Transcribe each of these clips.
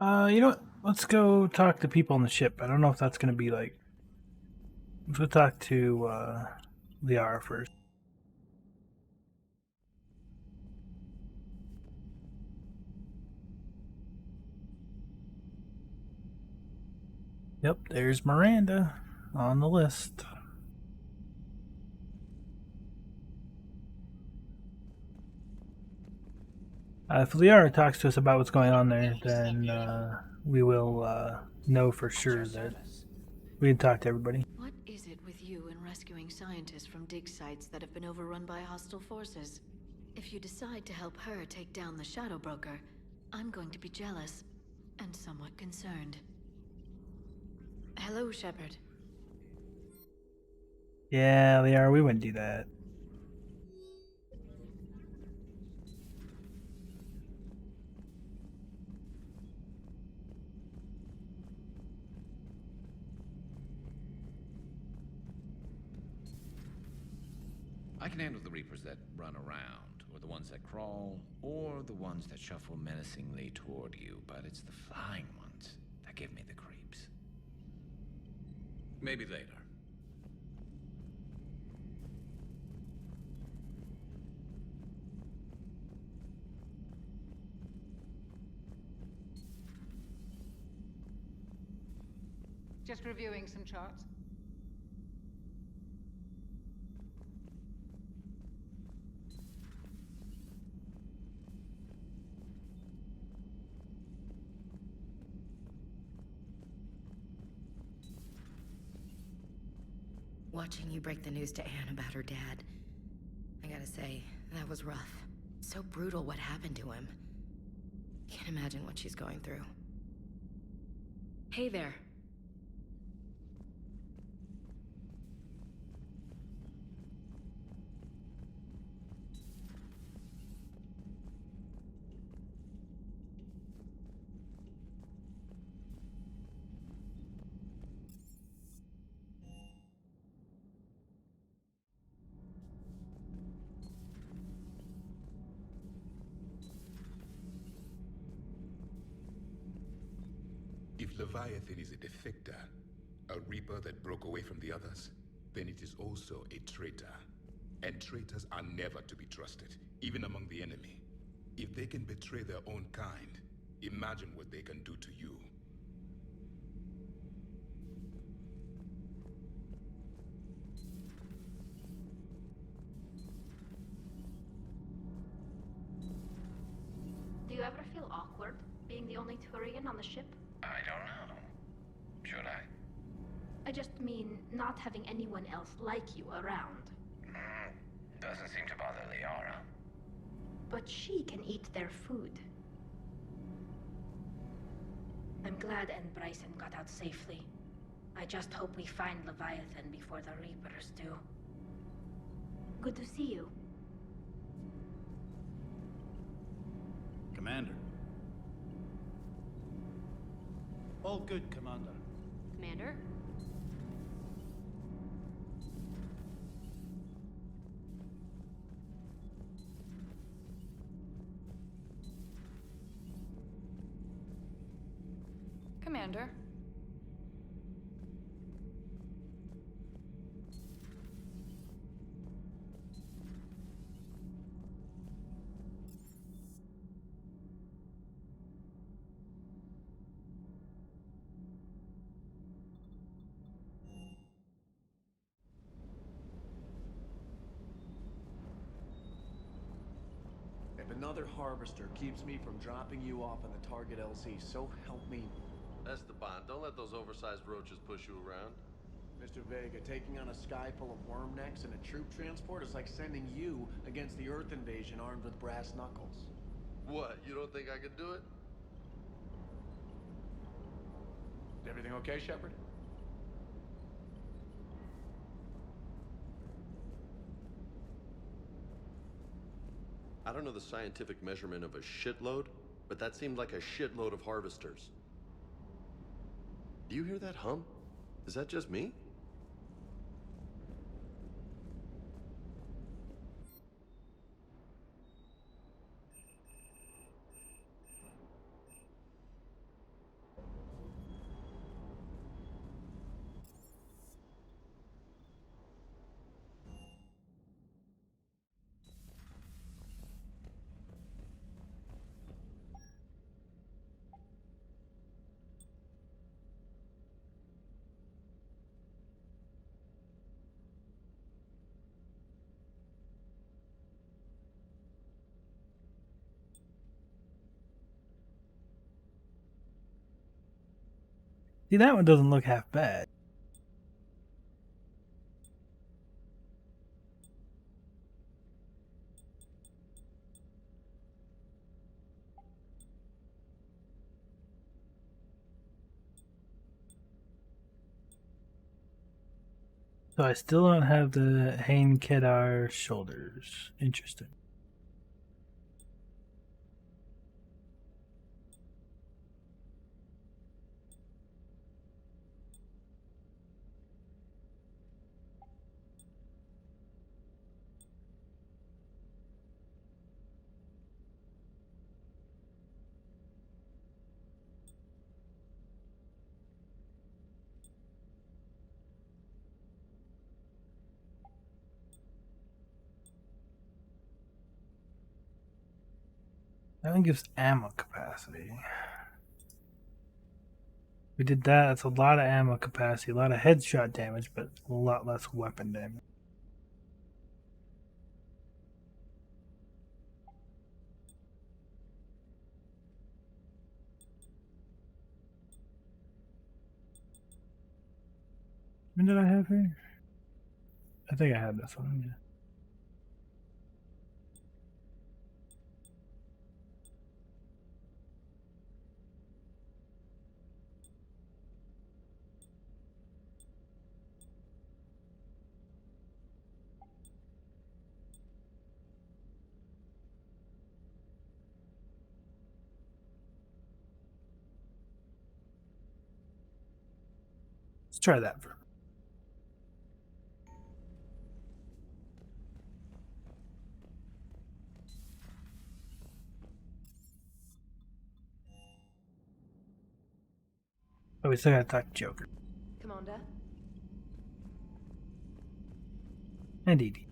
You know what? Let's go talk to people on the ship. I don't know if that's gonna be like. Let's go talk to Liara first. Yep, there's Miranda on the list. If Liara talks to us about what's going on there, then we will know for sure that we can talk to everybody. What is it with you and rescuing scientists from dig sites that have been overrun by hostile forces? If you decide to help her take down the Shadow Broker, I'm going to be jealous and somewhat concerned. Hello, Shepard. Yeah, Liara, we wouldn't do that. I can handle the Reapers that run around, or the ones that crawl, or the ones that shuffle menacingly toward you, but it's the flying ones that give me the creeps. Maybe later. Just reviewing some charts. Watching you break the news to Anne about her dad, I gotta say, that was rough. So brutal what happened to him. Can't imagine what she's going through. Hey there. If Leviathan is a defector, a Reaper that broke away from the others, then it is also a traitor. And traitors are never to be trusted, even among the enemy. If they can betray their own kind, imagine what they can do to you. Do you ever feel awkward, being the only Turian on the ship? I don't know. Should I? I just mean, not having anyone else like you around. Doesn't seem to bother Liara. But she can eat their food. I'm glad Anne Bryson got out safely. I just hope we find Leviathan before the Reapers do. Good to see you. Commander. All good, Commander. Commander? Commander. If another harvester keeps me from dropping you off on the target LZ, so help me. That's the bond. Don't let those oversized roaches push you around. Mr. Vega, taking on a sky full of worm necks and a troop transport is like sending you against the Earth invasion armed with brass knuckles. What, you don't think I could do it? Everything okay, Shepard? I don't know the scientific measurement of a shitload, but that seemed like a shitload of harvesters. Do you hear that hum? Is that just me? See, that one doesn't look half bad. So I still don't have the Hain Kedar shoulders. Interesting. That one gives ammo capacity. We did that. That's a lot of ammo capacity, a lot of headshot damage, but a lot less weapon damage. When did I have her? I think I had this one. Yeah. Let's try that for. Oh, we still gotta talk Joker. Commander? And Edie.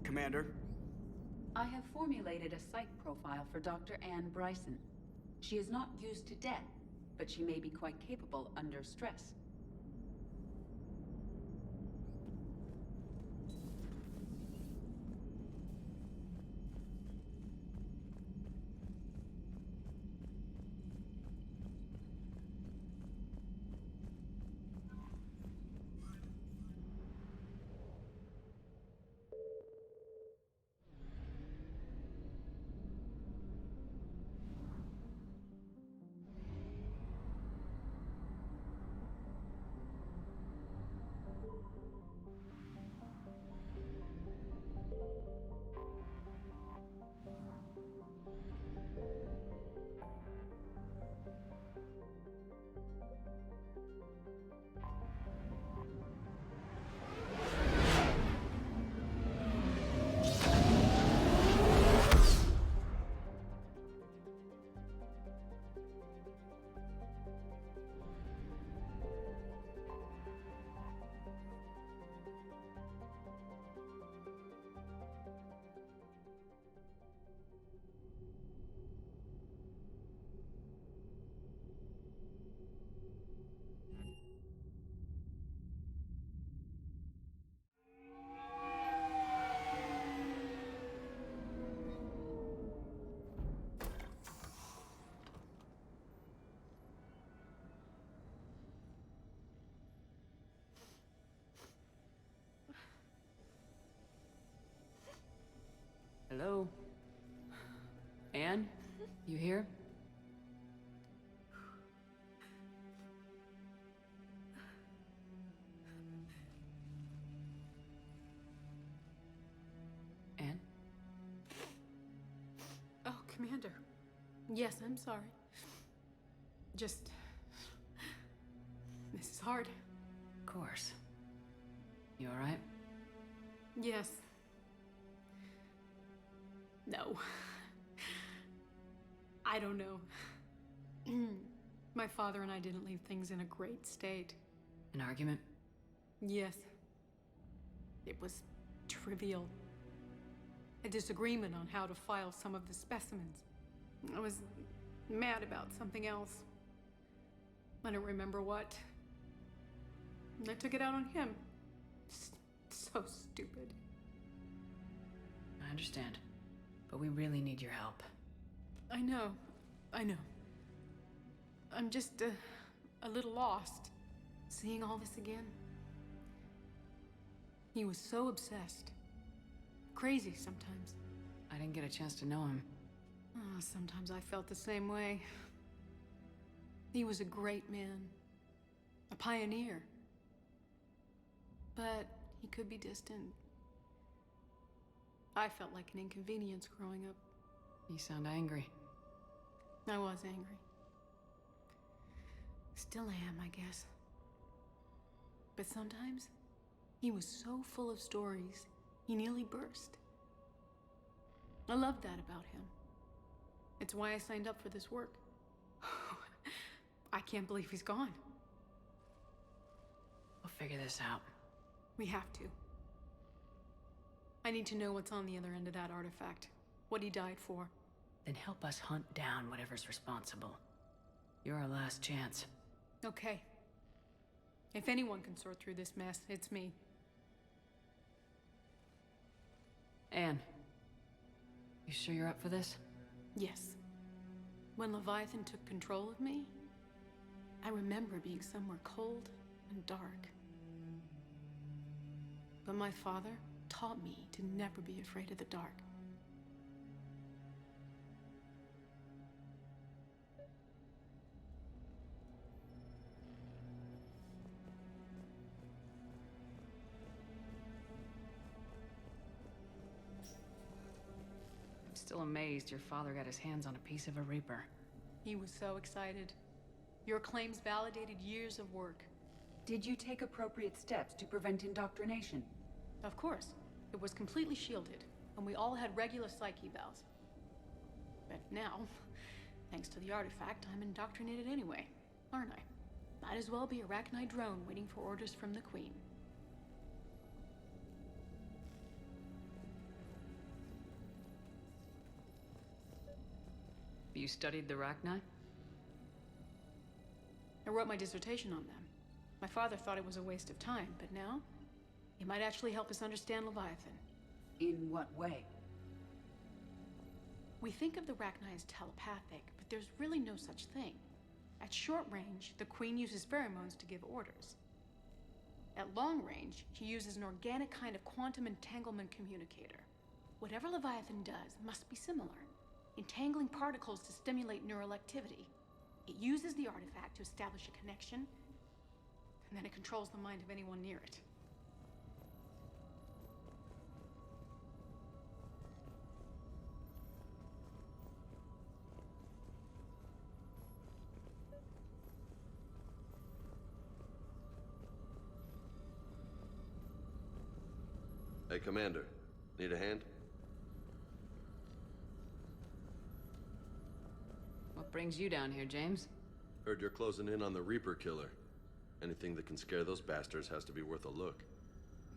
Commander? I have formulated a psych profile for Dr. Anne Bryson. She is not used to death, but she may be quite capable under stress. Hello? Anne? You here? Anne? Oh, Commander. Yes, I'm sorry. Just... This is hard. Of course. You alright? Yes. No. I don't know. My father and I didn't leave things in a great state. An argument? Yes. It was trivial. A disagreement on how to file some of the specimens. I was mad about something else. I don't remember what. I took it out on him. So so stupid. I understand. But we really need your help. I know. I'm just a little lost. Seeing all this again. He was so obsessed. Crazy sometimes. I didn't get a chance to know him. Oh, sometimes I felt the same way. He was a great man. A pioneer. But he could be distant. I felt like an inconvenience growing up. You sound angry. I was angry. Still am, I guess. But sometimes, he was so full of stories, he nearly burst. I loved that about him. It's why I signed up for this work. I can't believe he's gone. We'll figure this out. We have to. I need to know what's on the other end of that artifact. What he died for. Then help us hunt down whatever's responsible. You're our last chance. Okay. If anyone can sort through this mess, it's me. Anne, you sure you're up for this? Yes. When Leviathan took control of me, I remember being somewhere cold and dark. But my father taught me to never be afraid of the dark. I'm still amazed your father got his hands on a piece of a Reaper. He was so excited. Your claims validated years of work. Did you take appropriate steps to prevent indoctrination? Of course. It was completely shielded, and we all had regular psych evals. But now, thanks to the artifact, I'm indoctrinated anyway, aren't I? Might as well be a Arachnite drone waiting for orders from the Queen. You studied the Arachnite? I wrote my dissertation on them. My father thought it was a waste of time, but now, it might actually help us understand Leviathan. In what way? We think of the Arachnite as telepathic, but there's really no such thing. At short range, the Queen uses pheromones to give orders. At long range, she uses an organic kind of quantum entanglement communicator. Whatever Leviathan does must be similar, entangling particles to stimulate neural activity. It uses the artifact to establish a connection, and then it controls the mind of anyone near it. Hey, Commander. Need a hand? What brings you down here, James? Heard you're closing in on the Reaper killer. Anything that can scare those bastards has to be worth a look.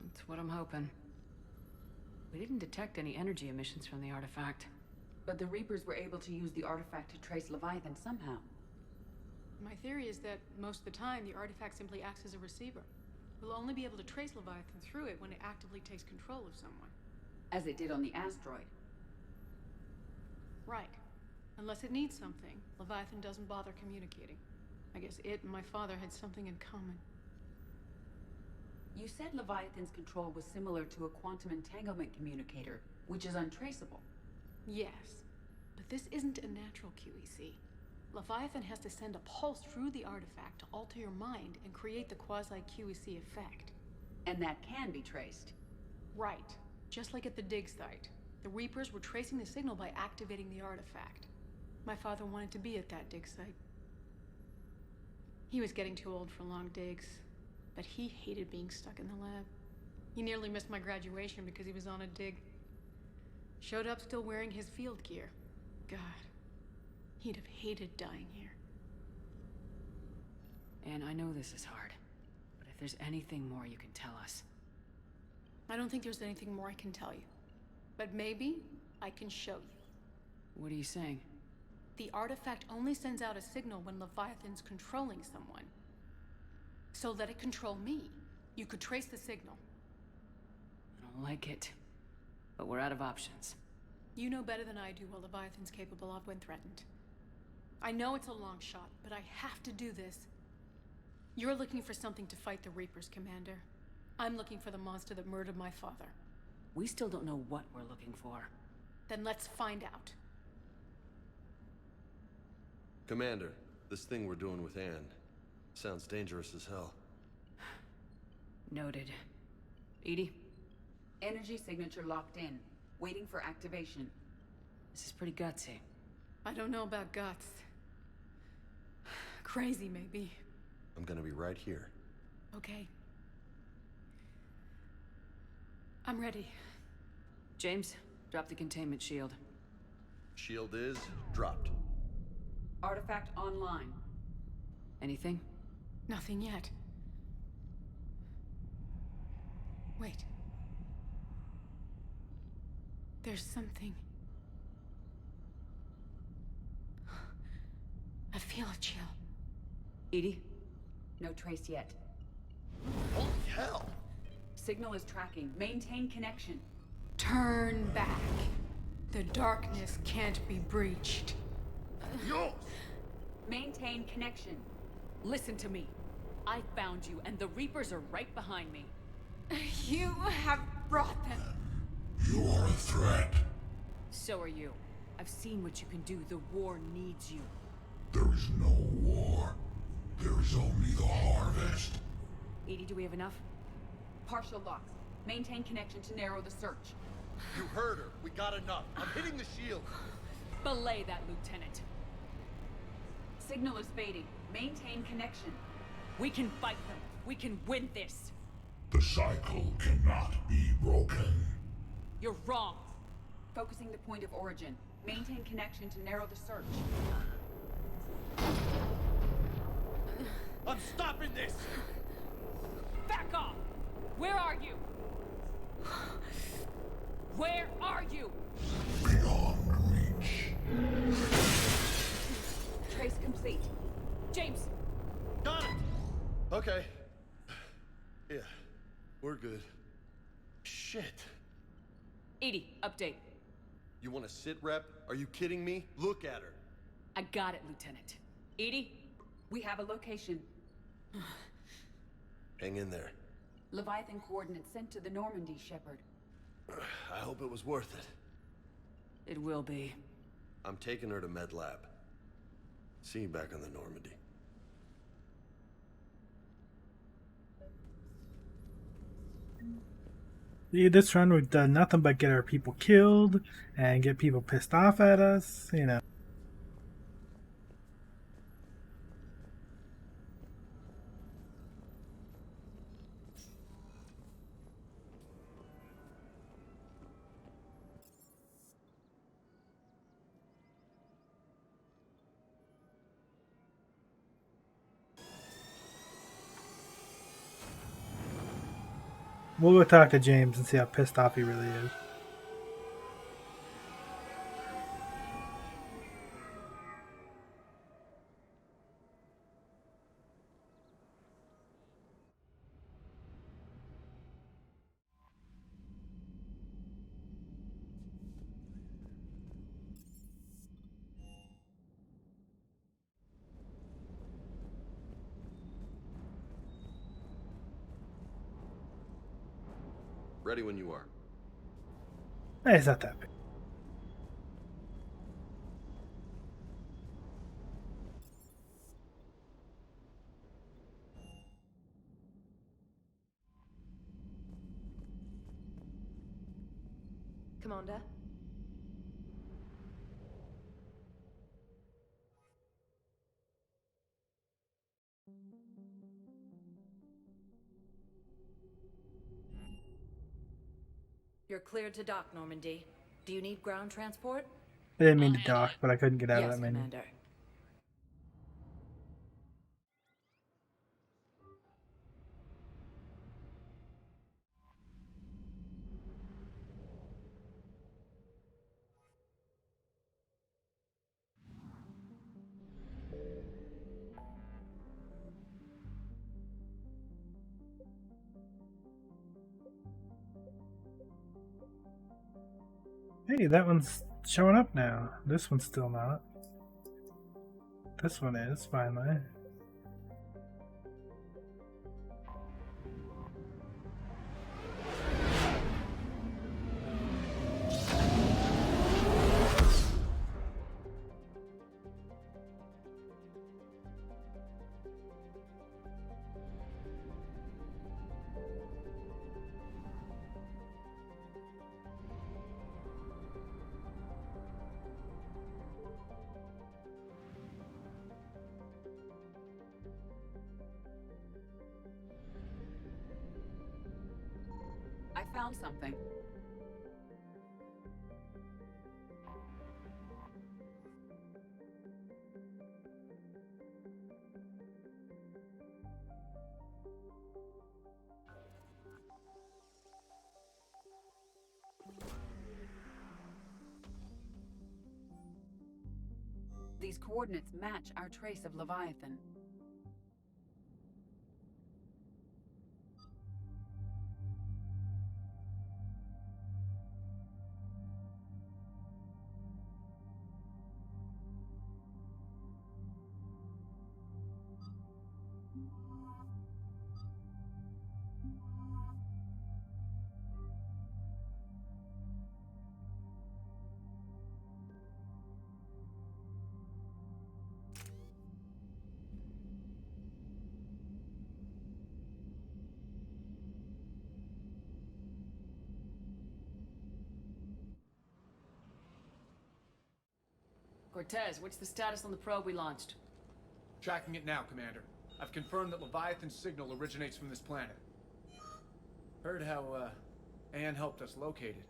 That's what I'm hoping. We didn't detect any energy emissions from the artifact. But the Reapers were able to use the artifact to trace Leviathan somehow. My theory is that most of the time, the artifact simply acts as a receiver. We'll only be able to trace Leviathan through it when it actively takes control of someone. As it did on the asteroid. Right. Unless it needs something, Leviathan doesn't bother communicating. I guess it and my father had something in common. You said Leviathan's control was similar to a quantum entanglement communicator, which is untraceable. Yes, but this isn't a natural QEC. Leviathan has to send a pulse through the artifact to alter your mind and create the quasi-QEC effect. And that can be traced. Right. Just like at the dig site. The Reapers were tracing the signal by activating the artifact. My father wanted to be at that dig site. He was getting too old for long digs, but he hated being stuck in the lab. He nearly missed my graduation because he was on a dig. Showed up still wearing his field gear. God, he'd have hated dying here. And I know this is hard, but if there's anything more you can tell us. I don't think there's anything more I can tell you. But maybe I can show you. What are you saying? The artifact only sends out a signal when Leviathan's controlling someone. So let it control me. You could trace the signal. don't like it. But we're out of options. You know better than I do what Leviathan's capable of when threatened. I know it's a long shot, but I have to do this. You're looking for something to fight the Reapers, Commander. I'm looking for the monster that murdered my father. We still don't know what we're looking for. Then let's find out. Commander, this thing we're doing with Anne sounds dangerous as hell. Noted. Edie? Energy signature locked in. Waiting for activation. This is pretty gutsy. I don't know about guts. Crazy, maybe. I'm gonna be right here. Okay. I'm ready. James, drop the containment shield. Shield is dropped. Artifact online. Anything? Nothing yet. Wait. There's something. I feel a chill. Edie? No trace yet. Holy hell! Signal is tracking. Maintain connection. Turn back. The darkness can't be breached. Yo! Maintain connection. Listen to me. I found you, and the Reapers are right behind me. You have brought them. You are a threat. So are you. I've seen what you can do. The war needs you. There is no war. There is only the harvest. Edie, do we have enough? Partial locks. Maintain connection to narrow the search. You heard her. We got enough. I'm hitting the shield. Belay that, Lieutenant. Signal is fading. Maintain connection. We can fight them. We can win this. The cycle cannot be broken. You're wrong. Focusing the point of origin. Maintain connection to narrow the search. I'm stopping this! Back off! Where are you? Where are you? Beyond reach. Trace complete. James! Got it! Okay. Yeah, we're good. Shit. Edie, update. You want to sit rep? Are you kidding me? Look at her. I got it, Lieutenant. Edie, we have a location. Hang in there. Leviathan coordinates sent to the Normandy, Shepard. I hope it was worth it. It will be. I'm taking her to Med Lab. See you back on the Normandy. Yeah, this run we've done nothing but get our people killed and get people pissed off at us, you know. We'll go talk to James and see how pissed off he really is. Ready when you are. Hey, it's not that big. Commander? You're cleared to dock, Normandy. Do you need ground transport? I didn't mean to dock, but I couldn't get out of Yes, that menu. Commander. Hey, that one's showing up now. This one's still not. This one is, finally. I found something. These coordinates match our trace of Leviathan. Cortez, what's the status on the probe we launched? Tracking it now, Commander. I've confirmed that Leviathan's signal originates from this planet. Heard how, Anne helped us locate it.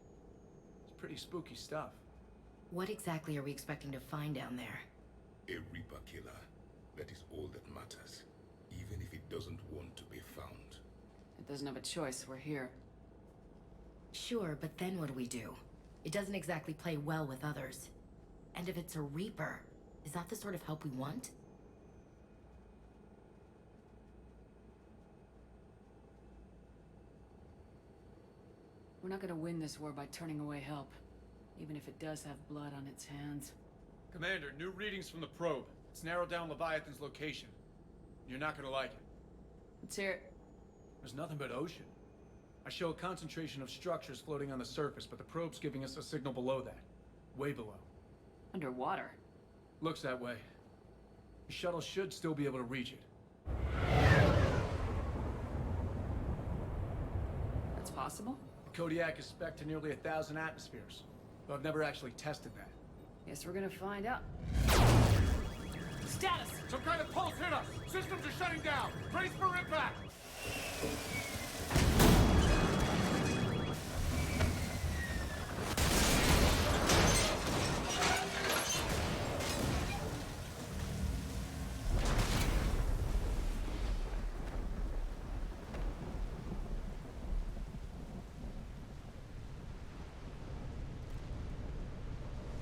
It's pretty spooky stuff. What exactly are we expecting to find down there? A Reaper killer. That is all that matters. Even if it doesn't want to be found. It doesn't have a choice, we're here. Sure, but then what do we do? It doesn't exactly play well with others. And if it's a Reaper, is that the sort of help we want? We're not gonna win this war by turning away help, even if it does have blood on its hands. Commander, new readings from the probe. It's narrowed down Leviathan's location. You're not gonna like it. Let's hear it. There's nothing but ocean. I show a concentration of structures floating on the surface, but the probe's giving us a signal below that. Way below. Underwater? Looks that way. The shuttle should still be able to reach it. That's possible? The Kodiak is spec'd to nearly 1,000 atmospheres, but I've never actually tested that. Guess we're gonna find out. Status! Some kind of pulse hit us! Systems are shutting down! Brace for impact!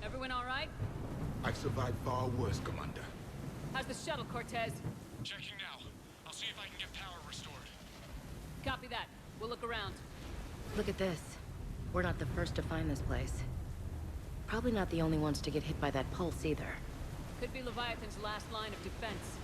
Everyone all right? I've survived far worse, Commander. How's the shuttle, Cortez? Checking now. I'll see if I can get power restored. Copy that. We'll look around. Look at this. We're not the first to find this place. Probably not the only ones to get hit by that pulse either. Could be Leviathan's last line of defense.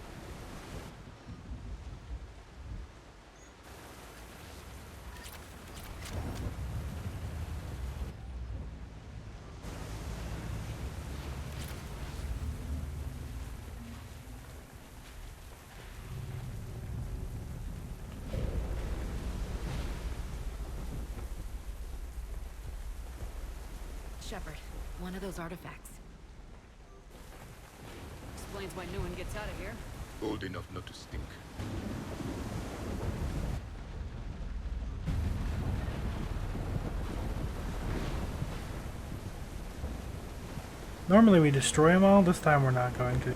Shepard, one of those artifacts. Explains why no one gets out of here. Old enough not to stink. Normally we destroy them all, this time we're not going to.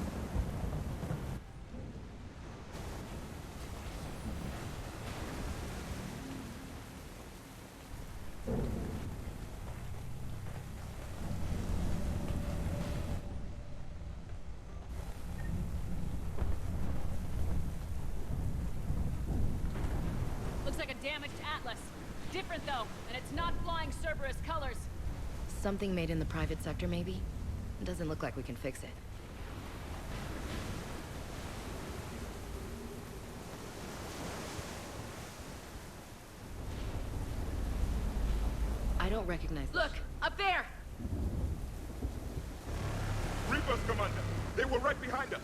Looks like a damaged Atlas. Different though, and it's not flying Cerberus colors. Something made in the private sector, maybe? It doesn't look like we can fix it. I don't recognize this. Look! Up there! Reapers, Commander! They were right behind us!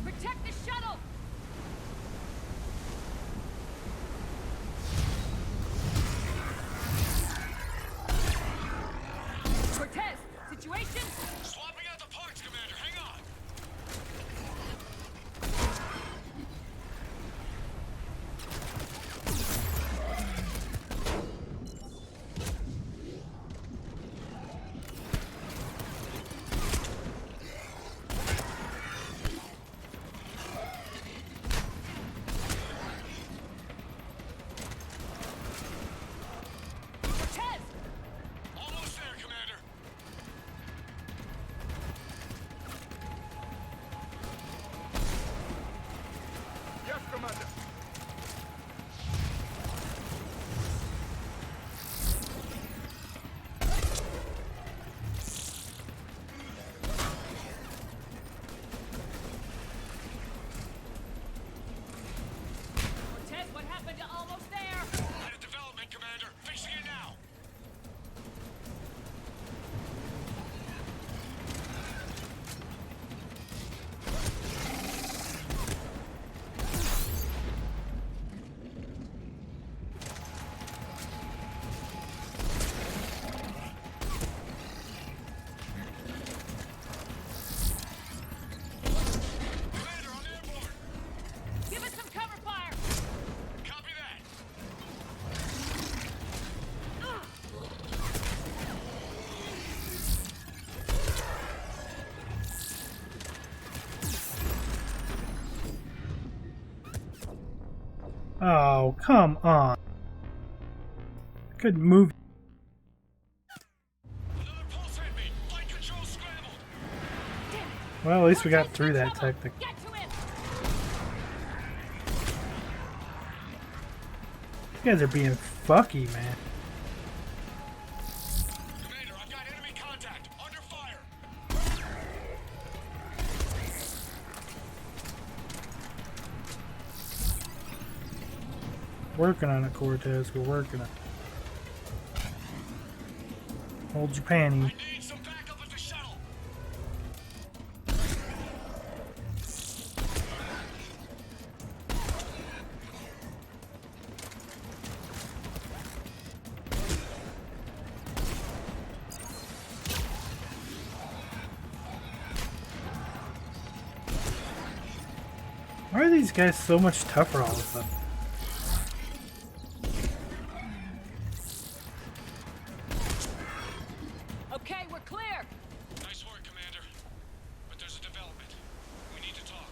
Protect the shuttle! Cortez, situation? Swapping out the parts, Commander! Hang on! Cortez! Almost there, Commander! Yes, Commander! Cortez, what happened to almost there? Had a development, Commander! Fixing it now! Commander, I'm airborne! Give us some cover fire! Copy that! Oh, come on. Couldn't move. Another pulse hit me! Flight control scrambled! Well, at least we got through that technically. Get to him! You guys are being fucky, man. Commander, I've got enemy contact! Under fire! Working on it, Cortez. We're working on it. Hold your panties. Need some backup at the shuttle! Why are these guys so much tougher all of a sudden? Okay, we're clear! Nice work, Commander. But there's a development. We need to talk.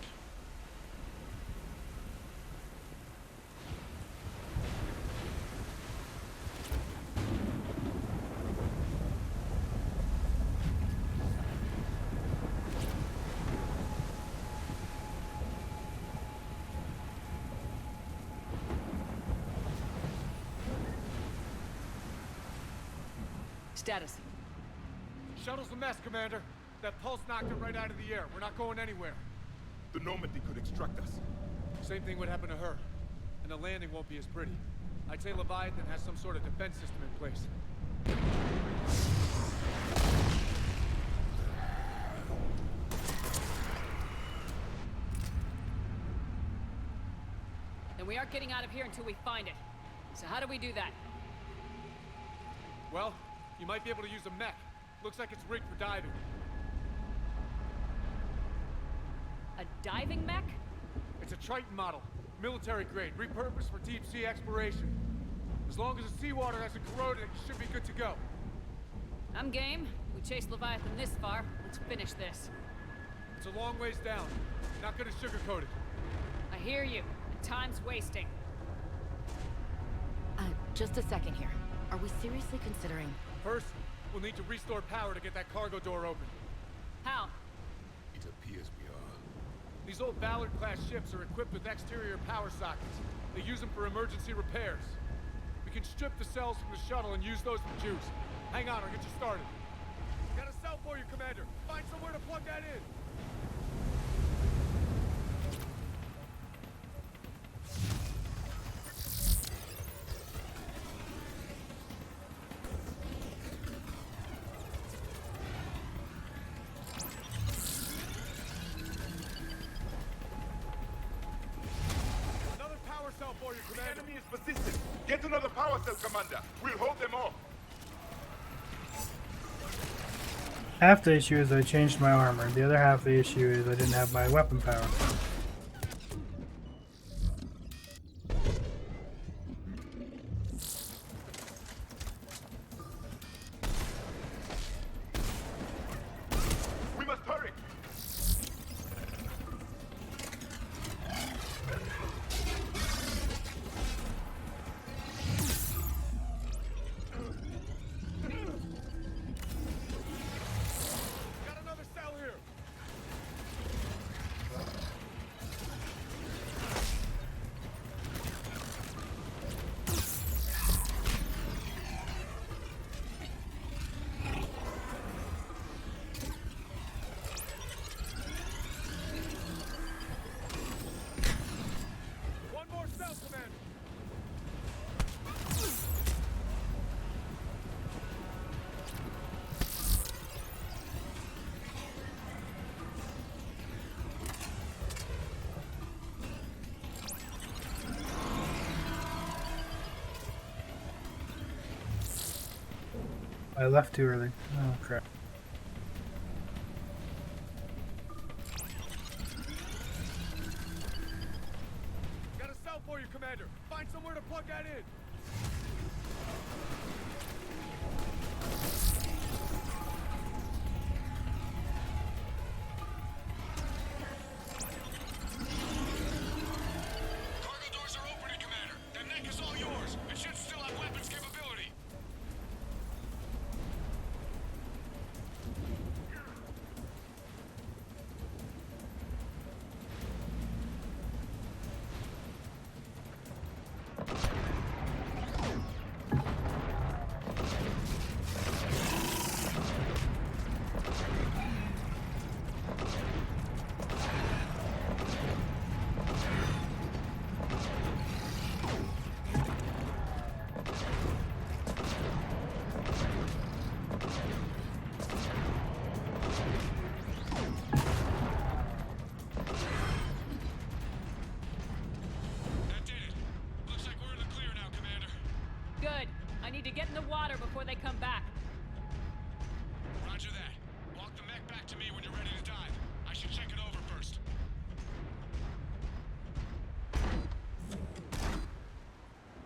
Status. Shuttle's a mess, Commander. That pulse knocked it right out of the air. We're not going anywhere. The Normandy could extract us. Same thing would happen to her. And the landing won't be as pretty. I'd say Leviathan has some sort of defense system in place. Then we aren't getting out of here until we find it. So how do we do that? Well, you might be able to use a mech. Looks like it's rigged for diving. A diving mech? It's a Triton model. Military grade, repurposed for deep sea exploration. As long as the seawater hasn't corroded, it should be good to go. I'm game. We chased Leviathan this far. Let's finish this. It's a long ways down. Not gonna sugarcoat it. I hear you. Time's wasting. Just a second here. Are we seriously considering... First, we'll need to restore power to get that cargo door open. How? It appears we are. These old Ballard-class ships are equipped with exterior power sockets. They use them for emergency repairs. We can strip the cells from the shuttle and use those for juice. Hang on, I'll get you started. for you, Commander. The enemy is persistent. Get another power cell, Commander. We'll hold them off. Half the issue is I changed my armor. The other half of the issue is I didn't have my weapon power. We must hurry. Got another cell here. One more cell, Commander. I left too early. Oh crap. Got a cell for you, Commander. Find somewhere to plug that in. Cargo doors are opening, Commander. That neck is all yours. It should still have weapons capability. That did it. Looks like we're in the clear now, Commander. Good. I need to get in the water before they come back. Roger that. Walk the mech back to me when you're ready to dive. I should check it over first.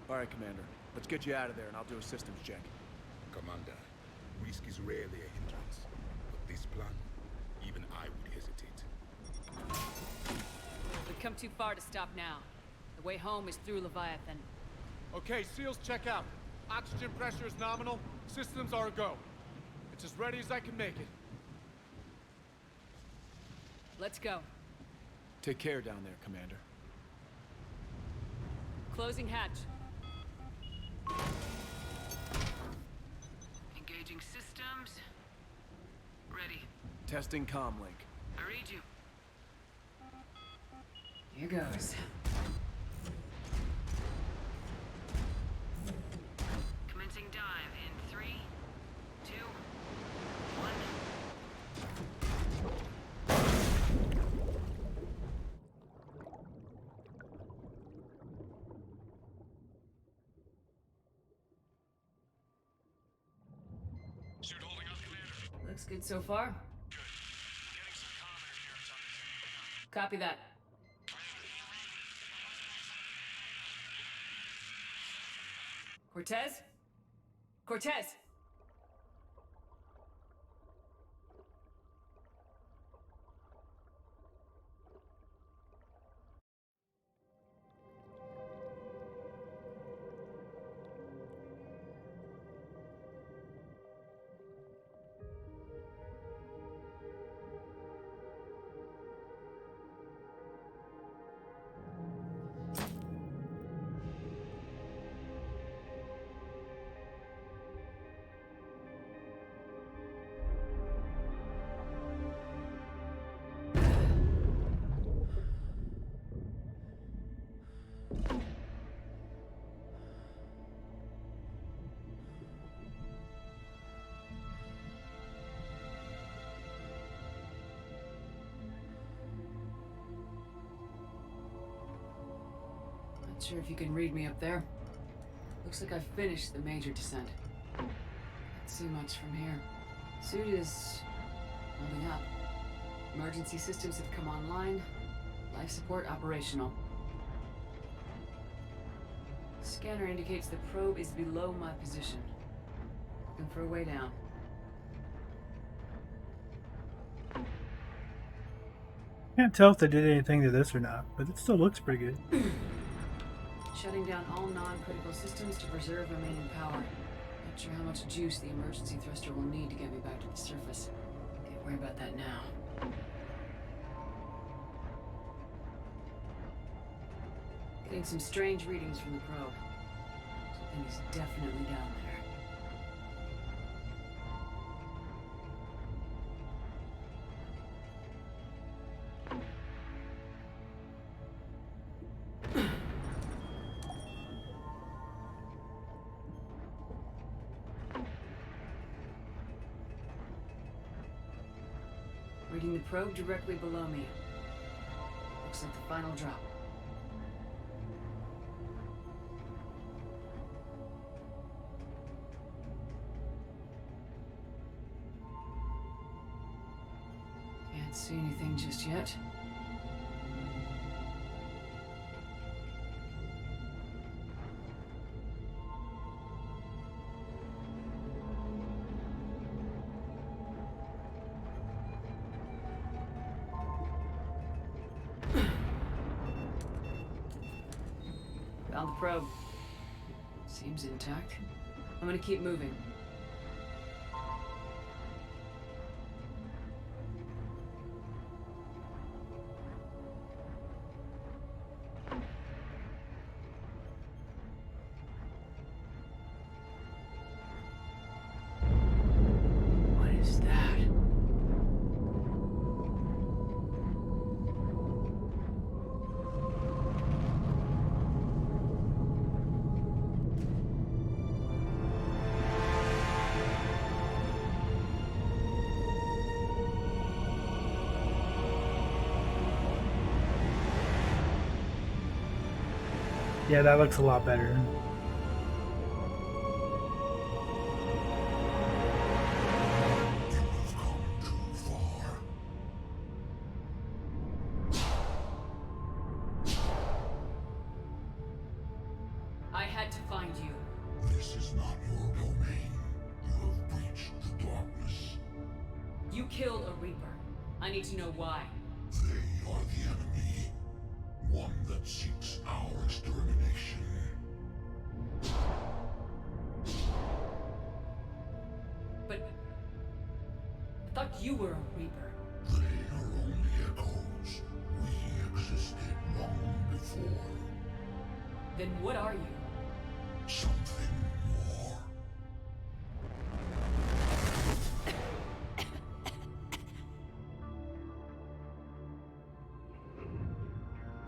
All right, Commander. Let's get you out of there, and I'll do a systems check. Commander, risk is rarely a hindrance. But this plan, even I would hesitate. We've come too far to stop now. The way home is through Leviathan. Okay, SEALs check out. Oxygen pressure is nominal. Systems are a go. It's as ready as I can make it. Let's go. Take care down there, Commander. Closing hatch. Engaging systems. Ready. Testing comlink. I read you. Here goes. Commencing dive in 3, 2, 1. Suit holding up, Commander. Looks good so far. Good. Getting some comm in here. It's understanding. Copy that. Cortez? Cortez! Not sure if you can read me up there. Looks like I've finished the major descent. Can't see much from here. Suit is holding up. Emergency systems have come online. Life support operational. Scanner indicates the probe is below my position. Looking for a way down. Can't tell if they did anything to this or not, but it still looks pretty good. Shutting down all non-critical systems to preserve remaining power. Not sure how much juice the emergency thruster will need to get me back to the surface. Can't worry about that now. Getting some strange readings from the probe. Something is definitely down there. Reading the probe directly below me. Looks like the final drop. Can't see anything just yet. Found the probe. Seems intact. I'm gonna keep moving. What is that? Yeah, that looks a lot better. I had to find you. This is not your domain. You have breached the darkness. You killed a Reaper. I need to know why. They are the enemy. One that seeks our extermination. But I thought you were a Reaper. They are only echoes. We existed long before. Then what are you? Something more.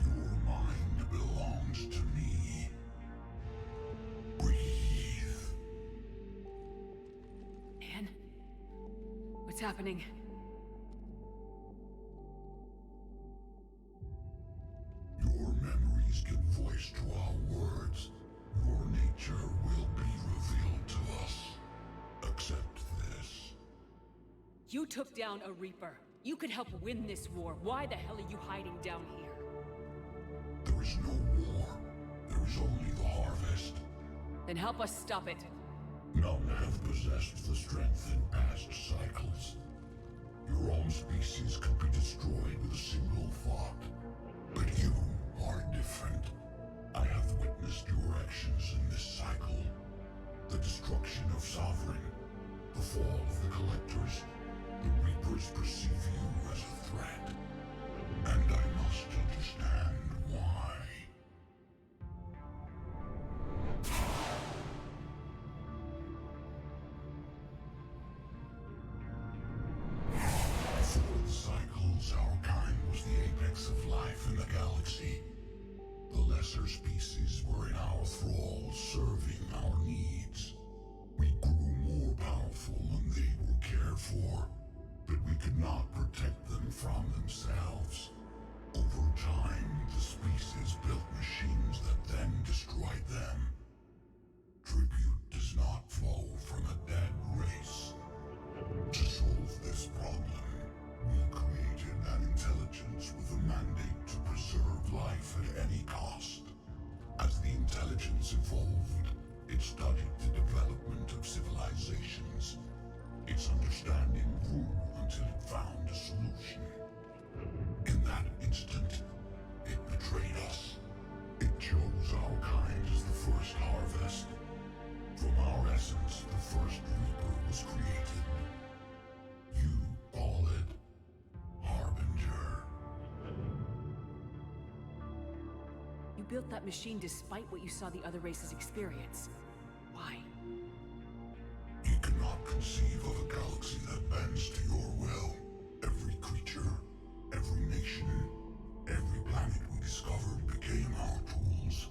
Your mind belongs to me. Breathe. Anne? What's happening? Your memories give voice to our words. Your nature will be revealed to us. Accept this. You took down a Reaper. You could help win this war. Why the hell are you hiding down here? There is no war. There is only the harvest. Then help us stop it. None have possessed the strength in past cycles. Your own species could be destroyed with a single thought. But you are different. I have witnessed your actions in this cycle. The destruction of Sovereign, the fall of the Collectors. The Reapers perceive you as a threat. And I must understand why. Before the cycles, our kind was the apex of life in the galaxy. The lesser species were in our thrall, serving our needs. We grew more powerful and they were cared for, but we could not protect them from themselves. Over time, the species built machines that then built that machine despite what you saw the other races experience. Why? You cannot conceive of a galaxy that bends to your will. Every creature, every nation, every planet we discovered became our tools.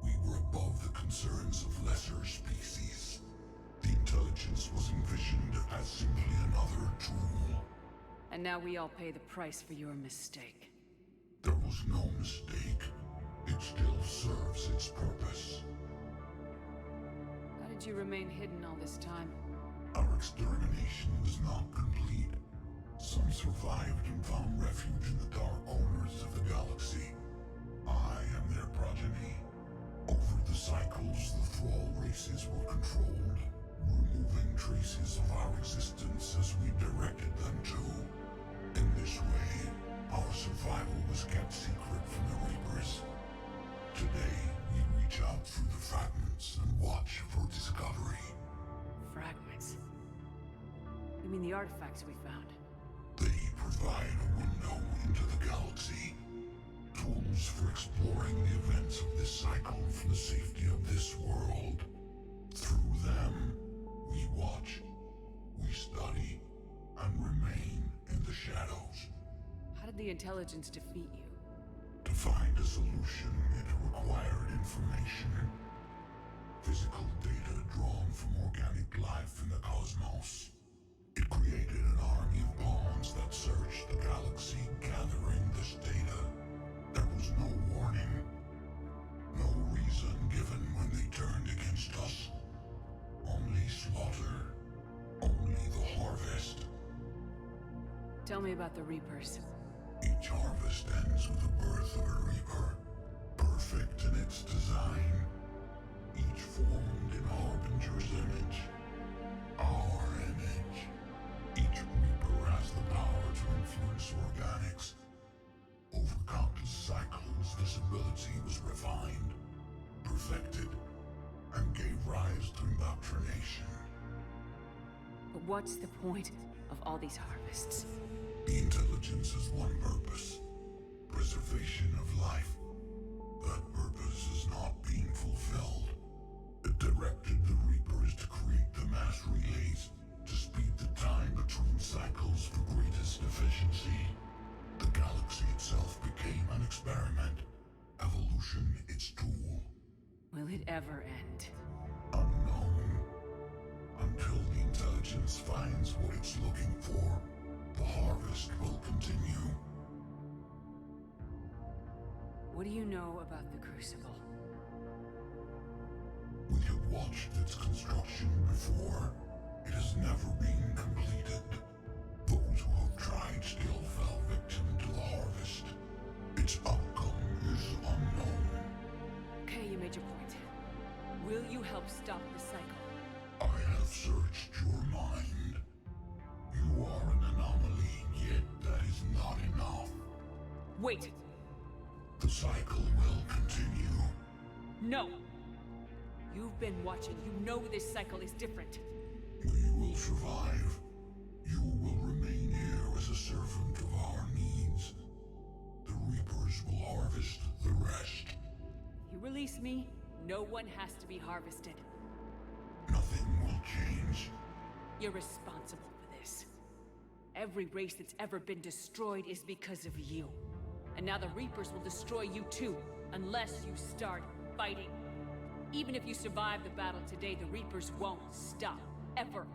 We were above the concerns of lesser species. The intelligence was envisioned as simply another tool. And now we all pay the price for your mistake. There was no mistake. It still serves its purpose. How did you remain hidden all this time? Our extermination was not complete. Some survived and found refuge in the dark corners of the galaxy. I am their progeny. Over the cycles, the Thrall races were controlled, removing traces of our existence as we directed them to. In this way, our survival was kept secret from the Reapers. Today, we reach out through the fragments and watch for discovery. Fragments? You mean the artifacts we found? They provide a window into the galaxy. Tools for exploring the events of this cycle from the safety of this world. Through them, we watch, we study, and remain in the shadows. How did the intelligence defeat you? To find a solution, it required information. Physical data drawn from organic life in the cosmos. It created an army of pawns that searched the galaxy, gathering this data. There was no warning. No reason given when they turned against us. Only slaughter. Only the harvest. Tell me about the Reapers. Each harvest ends with the birth of a Reaper. Perfect in its design. Each formed in Harbinger's image. Our image. Each Reaper has the power to influence organics. Over countless cycles, this ability was refined, perfected, and gave rise to indoctrination. But what's the point of all these harvests? The intelligence has one purpose: preservation of life. That purpose is not being fulfilled. It directed the Reapers to create the mass relays to speed the time between cycles for greatest efficiency. The galaxy itself became an experiment. Evolution its tool. Will it ever end? Unknown. Until the intelligence finds what it's looking for, the harvest will continue. What do you know about the Crucible? We have watched its construction before. It has never been completed. Those who have tried still fell victim to the harvest. Its outcome is unknown. Okay, you made your point. Will you help stop the cycle? I have searched your mind. You are an anomaly, yet that is not enough. Wait! The cycle will continue. No! You've been watching. You know this cycle is different. We will survive. You will remain here as a servant of our needs. The Reapers will harvest the rest. You release me, no one has to be harvested. Nothing will change. You're responsible for this. Every race that's ever been destroyed is because of you. And now the Reapers will destroy you too, unless you start fighting. Even if you survive the battle today, the Reapers won't stop. Ever.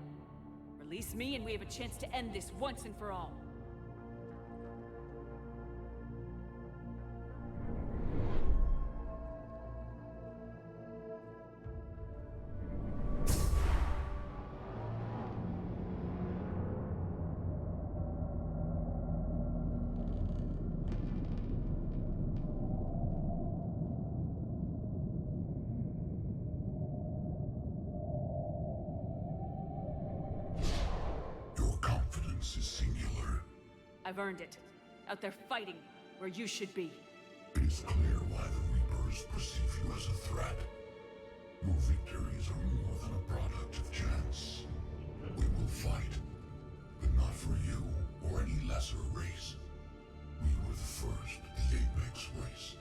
Release me and we have a chance to end this once and for all. Is singular. I've earned it. Out there fighting, where you should be. It is clear why the Reapers perceive you as a threat. Your victories are more than a product of chance. We will fight, but not for you or any lesser race. We were the first, the Apex race.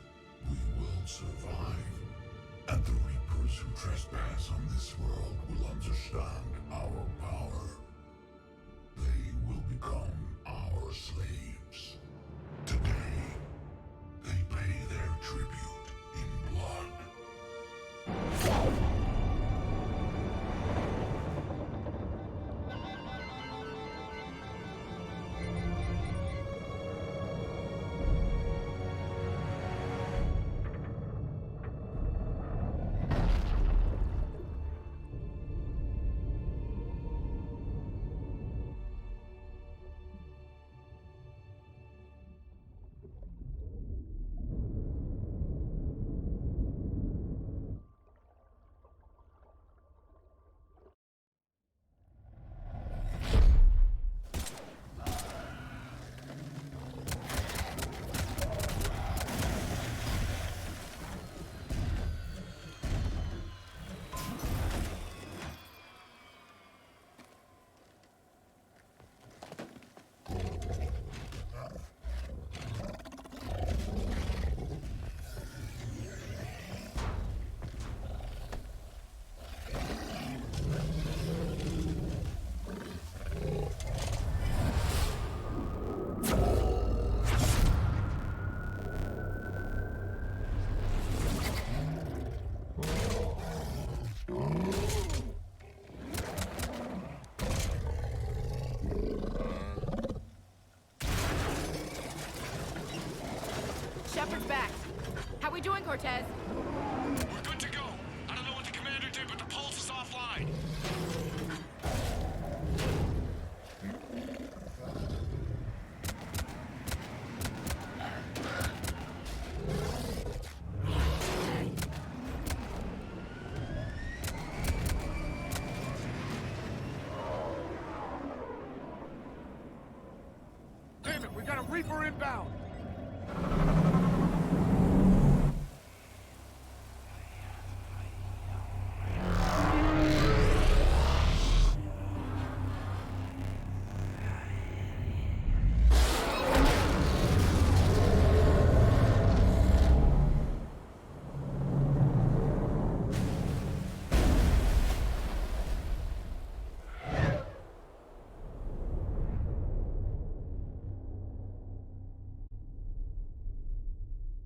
back. How we doing, Cortez? We're good to go. I don't know what the commander did, but the pulse is offline. Damn it, we got a Reaper inbound!